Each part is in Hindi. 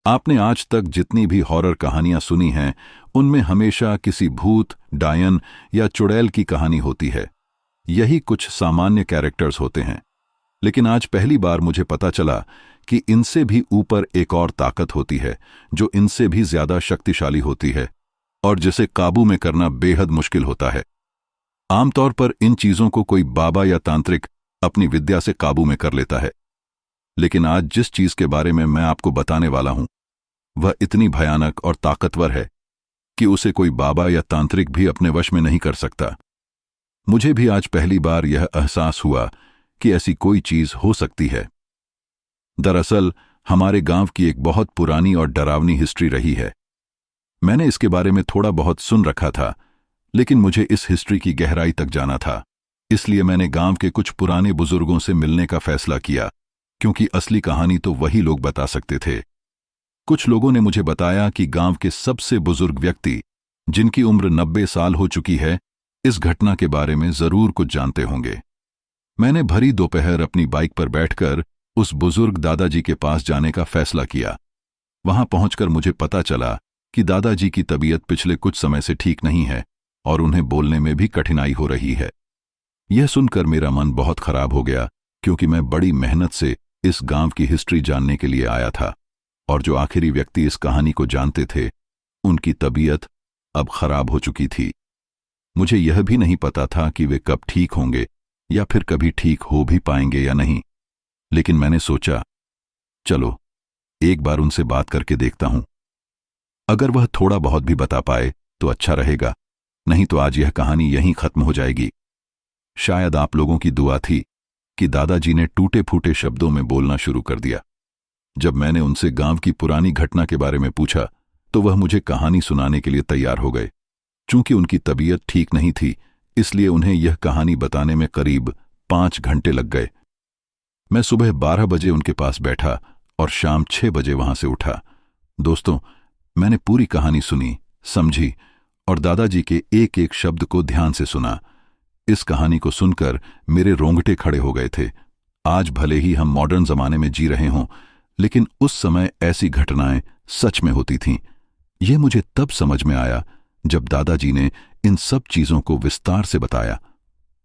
आपने आज तक जितनी भी हॉरर कहानियां सुनी हैं, उनमें हमेशा किसी भूत, डायन या चुड़ैल की कहानी होती है। यही कुछ सामान्य कैरेक्टर्स होते हैं। लेकिन आज पहली बार मुझे पता चला कि इनसे भी ऊपर एक और ताकत होती है, जो इनसे भी ज्यादा शक्तिशाली होती है और जिसे काबू में करना बेहद मुश्किल होता है। आमतौर पर इन चीजों को कोई बाबा या तांत्रिक अपनी विद्या से काबू में कर लेता है, लेकिन आज जिस चीज के बारे में मैं आपको बताने वाला हूं, वह इतनी भयानक और ताकतवर है कि उसे कोई बाबा या तांत्रिक भी अपने वश में नहीं कर सकता। मुझे भी आज पहली बार यह एहसास हुआ कि ऐसी कोई चीज हो सकती है। दरअसल हमारे गांव की एक बहुत पुरानी और डरावनी हिस्ट्री रही है। मैंने इसके बारे में थोड़ा बहुत सुन रखा था, लेकिन मुझे इस हिस्ट्री की गहराई तक जाना था। इसलिए मैंने गांव के कुछ पुराने बुजुर्गों से मिलने का फैसला किया, क्योंकि असली कहानी तो वही लोग बता सकते थे। कुछ लोगों ने मुझे बताया कि गांव के सबसे बुजुर्ग व्यक्ति, जिनकी उम्र 90 साल हो चुकी है, इस घटना के बारे में जरूर कुछ जानते होंगे। मैंने भरी दोपहर अपनी बाइक पर बैठकर उस बुजुर्ग दादाजी के पास जाने का फैसला किया। वहां पहुंचकर मुझे पता चला कि दादाजी की तबीयत पिछले कुछ समय से ठीक नहीं है और उन्हें बोलने में भी कठिनाई हो रही है। यह सुनकर मेरा मन बहुत खराब हो गया, क्योंकि मैं बड़ी मेहनत से इस गांव की हिस्ट्री जानने के लिए आया था, और जो आखिरी व्यक्ति इस कहानी को जानते थे, उनकी तबीयत अब खराब हो चुकी थी। मुझे यह भी नहीं पता था कि वे कब ठीक होंगे या फिर कभी ठीक हो भी पाएंगे या नहीं, लेकिन मैंने सोचा, चलो एक बार उनसे बात करके देखता हूं। अगर वह थोड़ा बहुत भी बता पाए तो अच्छा रहेगा, नहीं तो आज यह कहानी यहीं खत्म हो जाएगी। शायद आप लोगों की दुआ थी कि दादाजी ने टूटे फूटे शब्दों में बोलना शुरू कर दिया। जब मैंने उनसे गांव की पुरानी घटना के बारे में पूछा, तो वह मुझे कहानी सुनाने के लिए तैयार हो गए। चूंकि उनकी तबीयत ठीक नहीं थी, इसलिए उन्हें यह कहानी बताने में करीब 5 घंटे लग गए। मैं सुबह 12 बजे उनके पास बैठा और शाम 6 बजे वहां से उठा। दोस्तों, मैंने पूरी कहानी सुनी, समझी और दादाजी के एक एक शब्द को ध्यान से सुना। इस कहानी को सुनकर मेरे रोंगटे खड़े हो गए थे। आज भले ही हम मॉडर्न जमाने में जी रहे हों, लेकिन उस समय ऐसी घटनाएं सच में होती थीं। यह मुझे तब समझ में आया जब दादाजी ने इन सब चीजों को विस्तार से बताया।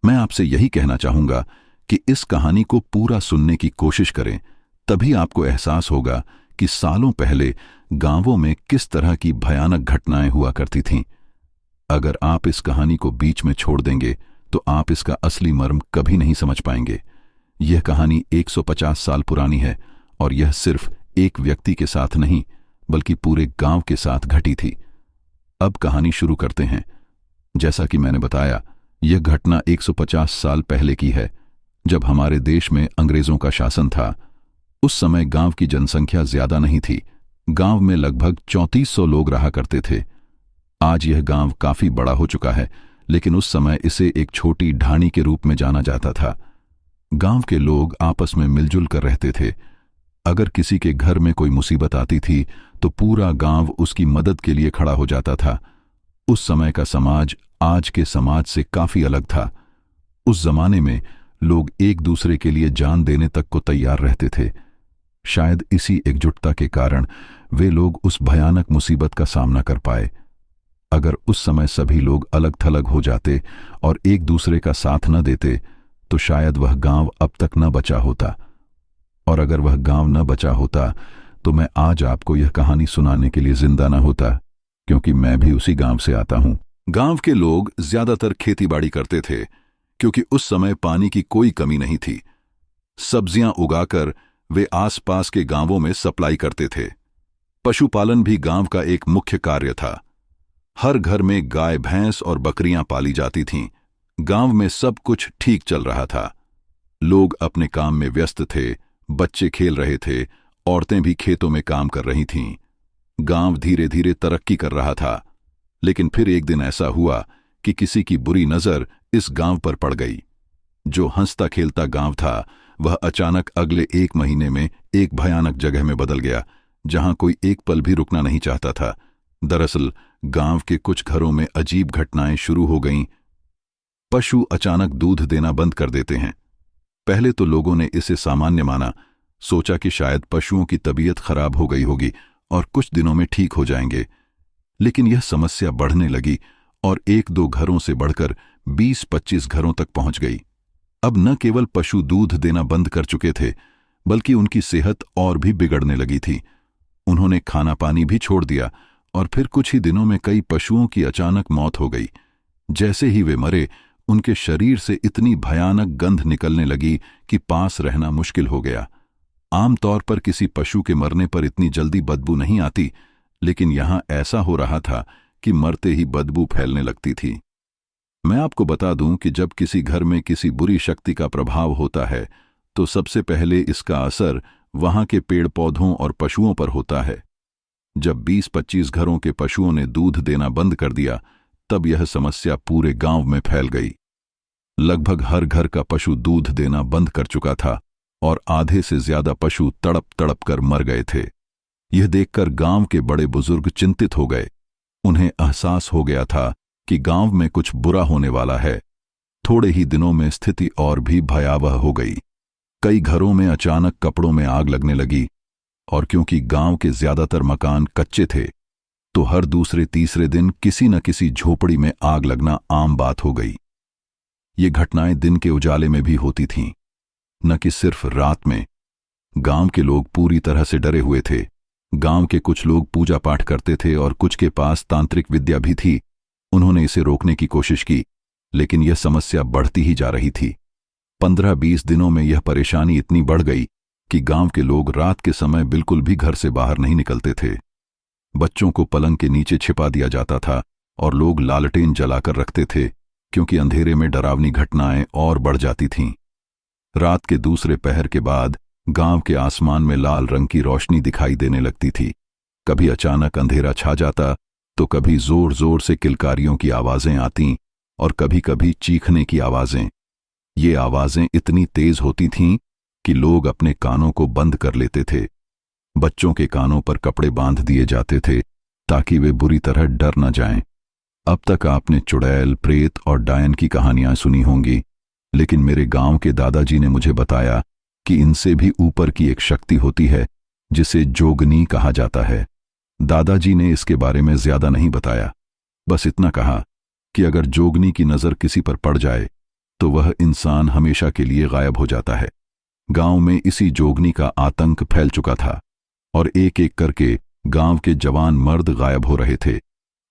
मैं आपसे यही कहना चाहूंगा कि इस कहानी को पूरा सुनने की कोशिश करें, तभी आपको एहसास होगा कि सालों पहले गांवों में किस तरह की भयानक घटनाएं हुआ करती थीं। अगर आप इस कहानी को बीच में छोड़ देंगे तो आप इसका असली मर्म कभी नहीं समझ पाएंगे। यह कहानी 150 साल पुरानी है और यह सिर्फ एक व्यक्ति के साथ नहीं, बल्कि पूरे गांव के साथ घटी थी। अब कहानी शुरू करते हैं। जैसा कि मैंने बताया, यह घटना 150 साल पहले की है, जब हमारे देश में अंग्रेजों का शासन था। उस समय गांव की जनसंख्या ज्यादा नहीं थी। गांव में लगभग 3400 लोग रहा करते थे। आज यह गांव काफी बड़ा हो चुका है, लेकिन उस समय इसे एक छोटी ढाणी के रूप में जाना जाता था। गांव के लोग आपस में मिलजुल कर रहते थे। अगर किसी के घर में कोई मुसीबत आती थी तो पूरा गांव उसकी मदद के लिए खड़ा हो जाता था। उस समय का समाज आज के समाज से काफी अलग था। उस जमाने में लोग एक दूसरे के लिए जान देने तक को तैयार रहते थे। शायद इसी एकजुटता के कारण वे लोग उस भयानक मुसीबत का सामना कर पाए। अगर उस समय सभी लोग अलग थलग हो जाते और एक दूसरे का साथ न देते, तो शायद वह गांव अब तक न बचा होता। और अगर वह गांव न बचा होता, तो मैं आज आपको यह कहानी सुनाने के लिए जिंदा न होता, क्योंकि मैं भी उसी गांव से आता हूं। गांव के लोग ज्यादातर खेतीबाड़ी करते थे, क्योंकि उस समय पानी की कोई कमी नहीं थी। सब्जियां उगाकर वे आसपास के गांवों में सप्लाई करते थे। पशुपालन भी गांव का एक मुख्य कार्य था। हर घर में गाय, भैंस और बकरियां पाली जाती थीं। गांव में सब कुछ ठीक चल रहा था। लोग अपने काम में व्यस्त थे, बच्चे खेल रहे थे, औरतें भी खेतों में काम कर रही थीं। गांव धीरे धीरे तरक्की कर रहा था। लेकिन फिर एक दिन ऐसा हुआ कि किसी की बुरी नजर इस गांव पर पड़ गई। जो हंसता खेलता गांव था, वह अचानक अगले 1 महीने में एक भयानक जगह में बदल गया, जहां कोई एक पल भी रुकना नहीं चाहता था। दरअसल गांव के कुछ घरों में अजीब घटनाएं शुरू हो गईं। पशु अचानक दूध देना बंद कर देते हैं। पहले तो लोगों ने इसे सामान्य माना, सोचा कि शायद पशुओं की तबीयत खराब हो गई होगी और कुछ दिनों में ठीक हो जाएंगे। लेकिन यह समस्या बढ़ने लगी और 1-2 घरों से बढ़कर 20-25 घरों तक पहुंच गई। अब न केवल पशु दूध देना बंद कर चुके थे, बल्कि उनकी सेहत और भी बिगड़ने लगी थी। उन्होंने खाना पानी भी छोड़ दिया और फिर कुछ ही दिनों में कई पशुओं की अचानक मौत हो गई। जैसे ही वे मरे, उनके शरीर से इतनी भयानक गंध निकलने लगी कि पास रहना मुश्किल हो गया। आमतौर पर किसी पशु के मरने पर इतनी जल्दी बदबू नहीं आती, लेकिन यहां ऐसा हो रहा था कि मरते ही बदबू फैलने लगती थी। मैं आपको बता दूं कि जब किसी घर में किसी बुरी शक्ति का प्रभाव होता है, तो सबसे पहले इसका असर वहां के पेड़ पौधों और पशुओं पर होता है। जब 20-25 घरों के पशुओं ने दूध देना बंद कर दिया, तब यह समस्या पूरे गांव में फैल गई। लगभग हर घर का पशु दूध देना बंद कर चुका था और आधे से ज्यादा पशु तड़प तड़प कर मर गए थे। यह देखकर गांव के बड़े बुजुर्ग चिंतित हो गए। उन्हें एहसास हो गया था कि गांव में कुछ बुरा होने वाला है। थोड़े ही दिनों में स्थिति और भी भयावह हो गई। कई घरों में अचानक कपड़ों में आग लगने लगी, और क्योंकि गांव के ज्यादातर मकान कच्चे थे, तो हर दूसरे तीसरे दिन किसी न किसी झोपड़ी में आग लगना आम बात हो गई। ये घटनाएं दिन के उजाले में भी होती थीं, न कि सिर्फ रात में। गांव के लोग पूरी तरह से डरे हुए थे। गांव के कुछ लोग पूजा पाठ करते थे और कुछ के पास तांत्रिक विद्या भी थी। उन्होंने इसे रोकने की कोशिश की, लेकिन यह समस्या बढ़ती ही जा रही थी। 15-20 दिनों में यह परेशानी इतनी बढ़ गई कि गांव के लोग रात के समय बिल्कुल भी घर से बाहर नहीं निकलते थे। बच्चों को पलंग के नीचे छिपा दिया जाता था और लोग लालटेन जलाकर रखते थे, क्योंकि अंधेरे में डरावनी घटनाएं और बढ़ जाती थीं। रात के दूसरे पहर के बाद गांव के आसमान में लाल रंग की रोशनी दिखाई देने लगती थी। कभी अचानक अंधेरा छा जाता, तो कभी जोर जोर से किलकारियों की आवाजें आतीं और कभी कभी चीखने की आवाजें। ये आवाजें इतनी तेज होती थीं कि लोग अपने कानों को बंद कर लेते थे। बच्चों के कानों पर कपड़े बांध दिए जाते थे ताकि वे बुरी तरह डर न जाएं। अब तक आपने चुड़ैल, प्रेत और डायन की कहानियां सुनी होंगी, लेकिन मेरे गांव के दादाजी ने मुझे बताया कि इनसे भी ऊपर की एक शक्ति होती है जिसे जोगनी कहा जाता है। दादाजी ने इसके बारे में ज्यादा नहीं बताया, बस इतना कहा कि अगर जोगनी की नजर किसी पर पड़ जाए तो वह इंसान हमेशा के लिए गायब हो जाता है। गांव में इसी जोगनी का आतंक फैल चुका था और एक एक करके गांव के जवान मर्द गायब हो रहे थे,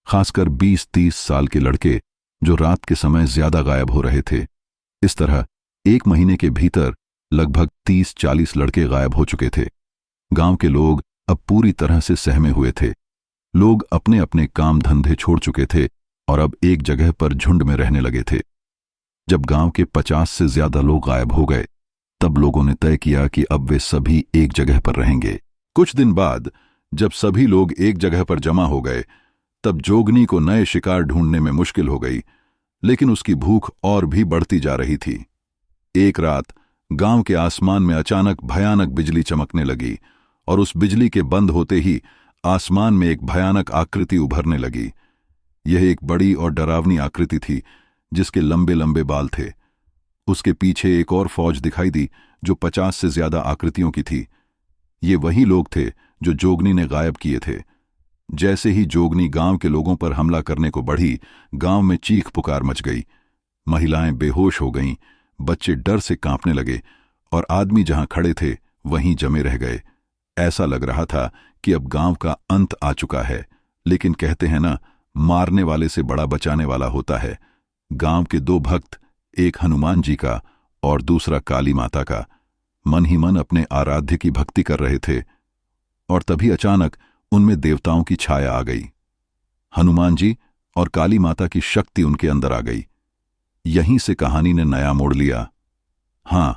खासकर 20-30 साल के लड़के जो रात के समय ज्यादा गायब हो रहे थे। इस तरह 1 महीने के भीतर लगभग 30-40 लड़के गायब हो चुके थे। गांव के लोग अब पूरी तरह से सहमे हुए थे। लोग अपने अपने काम धंधे छोड़ चुके थे और अब एक जगह पर झुंड में रहने लगे थे। जब गांव के 50 से ज्यादा लोग गायब हो गए, तब लोगों ने तय किया कि अब वे सभी एक जगह पर रहेंगे। कुछ दिन बाद जब सभी लोग एक जगह पर जमा हो गए, तब जोगनी को नए शिकार ढूंढने में मुश्किल हो गई, लेकिन उसकी भूख और भी बढ़ती जा रही थी। एक रात गांव के आसमान में अचानक भयानक बिजली चमकने लगी और उस बिजली के बंद होते ही आसमान में एक भयानक आकृति उभरने लगी। यह एक बड़ी और डरावनी आकृति थी जिसके लंबे लंबे बाल थे। उसके पीछे एक और फौज दिखाई दी जो 50 से ज्यादा आकृतियों की थी। ये वही लोग थे जो जोगनी ने गायब किए थे। जैसे ही जोगनी गांव के लोगों पर हमला करने को बढ़ी, गांव में चीख पुकार मच गई। महिलाएं बेहोश हो गईं, बच्चे डर से कांपने लगे और आदमी जहां खड़े थे वहीं जमे रह गए। ऐसा लग रहा था कि अब गांव का अंत आ चुका है, लेकिन कहते हैं ना, मारने वाले से बड़ा बचाने वाला होता है। गांव के 2 भक्त, एक हनुमान जी का और दूसरा काली माता का, मन ही मन अपने आराध्य की भक्ति कर रहे थे और तभी अचानक उनमें देवताओं की छाया आ गई। हनुमान जी और काली माता की शक्ति उनके अंदर आ गई। यहीं से कहानी ने नया मोड़ लिया। हां,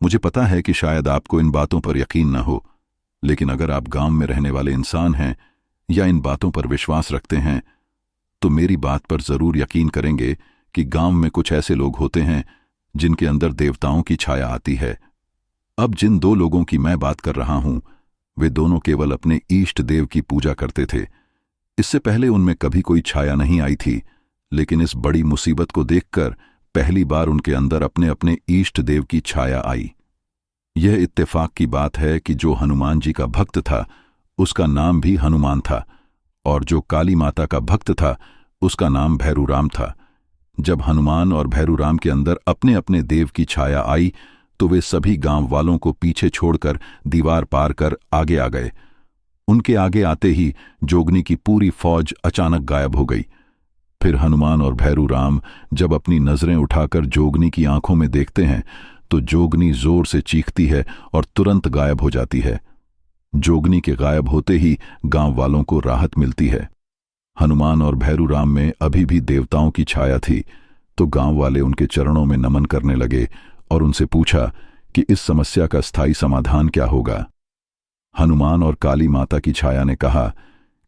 मुझे पता है कि शायद आपको इन बातों पर यकीन न हो, लेकिन अगर आप गांव में रहने वाले इंसान हैं या इन बातों पर विश्वास रखते हैं, तो मेरी बात पर जरूर यकीन करेंगे कि गांव में कुछ ऐसे लोग होते हैं जिनके अंदर देवताओं की छाया आती है। अब जिन 2 लोगों की मैं बात कर रहा हूं, वे दोनों केवल अपने इष्ट देव की पूजा करते थे। इससे पहले उनमें कभी कोई छाया नहीं आई थी, लेकिन इस बड़ी मुसीबत को देखकर पहली बार उनके अंदर अपने अपने इष्ट देव की छाया आई। यह इत्तेफाक की बात है कि जो हनुमान जी का भक्त था, उसका नाम भी हनुमान था, और जो काली माता का भक्त था उसका नाम भैरूराम था। जब हनुमान और भैरूराम के अंदर अपने अपने देव की छाया आई तो वे सभी गांव वालों को पीछे छोड़कर दीवार पार कर आगे आ गए। उनके आगे आते ही जोगनी की पूरी फौज अचानक गायब हो गई। फिर हनुमान और भैरूराम जब अपनी नजरें उठाकर जोगनी की आंखों में देखते हैं तो जोगनी जोर से चीखती है और तुरंत गायब हो जाती है। जोगनी के गायब होते ही गांव वालों को राहत मिलती है। हनुमान और भैरूराम में अभी भी देवताओं की छाया थी, तो गांव वाले उनके चरणों में नमन करने लगे और उनसे पूछा कि इस समस्या का स्थायी समाधान क्या होगा। हनुमान और काली माता की छाया ने कहा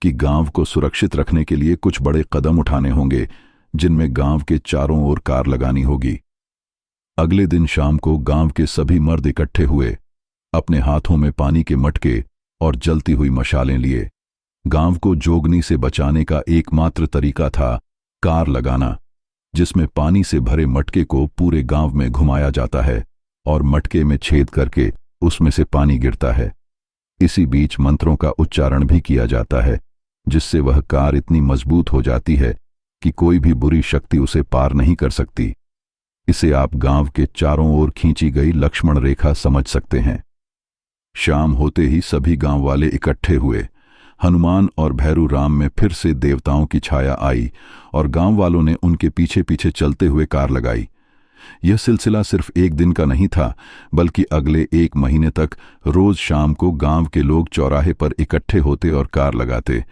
कि गांव को सुरक्षित रखने के लिए कुछ बड़े कदम उठाने होंगे, जिनमें गांव के चारों ओर कार लगानी होगी। अगले दिन शाम को गांव के सभी मर्द इकट्ठे हुए, अपने हाथों में पानी के मटके और जलती हुई मशालें लिए। गांव को जोगनी से बचाने का एकमात्र तरीका था कार लगाना, जिसमें पानी से भरे मटके को पूरे गांव में घुमाया जाता है और मटके में छेद करके उसमें से पानी गिरता है। इसी बीच मंत्रों का उच्चारण भी किया जाता है, जिससे वह कार इतनी मजबूत हो जाती है कि कोई भी बुरी शक्ति उसे पार नहीं कर सकती। इसे आप गांव के चारों ओर खींची गई लक्ष्मण रेखा समझ सकते हैं। शाम होते ही सभी गांव वाले इकट्ठे हुए। हनुमान और भैरूराम में फिर से देवताओं की छाया आई और गांव वालों ने उनके पीछे पीछे चलते हुए कार लगाई। यह सिलसिला सिर्फ एक दिन का नहीं था, बल्कि अगले 1 महीने तक रोज शाम को गांव के लोग चौराहे पर इकट्ठे होते और कार लगाते।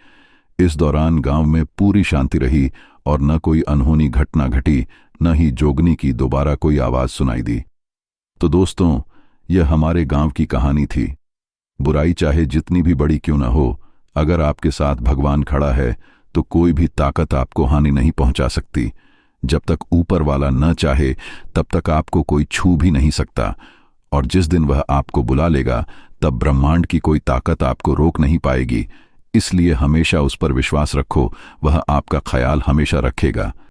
इस दौरान गांव में पूरी शांति रही और न कोई अनहोनी घटना घटी, न ही जोगनी की दोबारा कोई आवाज सुनाई दी। तो दोस्तों, यह हमारे गांव की कहानी थी। बुराई चाहे जितनी भी बड़ी क्यों न हो, अगर आपके साथ भगवान खड़ा है तो कोई भी ताकत आपको हानि नहीं पहुंचा सकती। जब तक ऊपर वाला न चाहे तब तक आपको कोई छू भी नहीं सकता, और जिस दिन वह आपको बुला लेगा तब ब्रह्मांड की कोई ताकत आपको रोक नहीं पाएगी। इसलिए हमेशा उस पर विश्वास रखो, वह आपका ख्याल हमेशा रखेगा।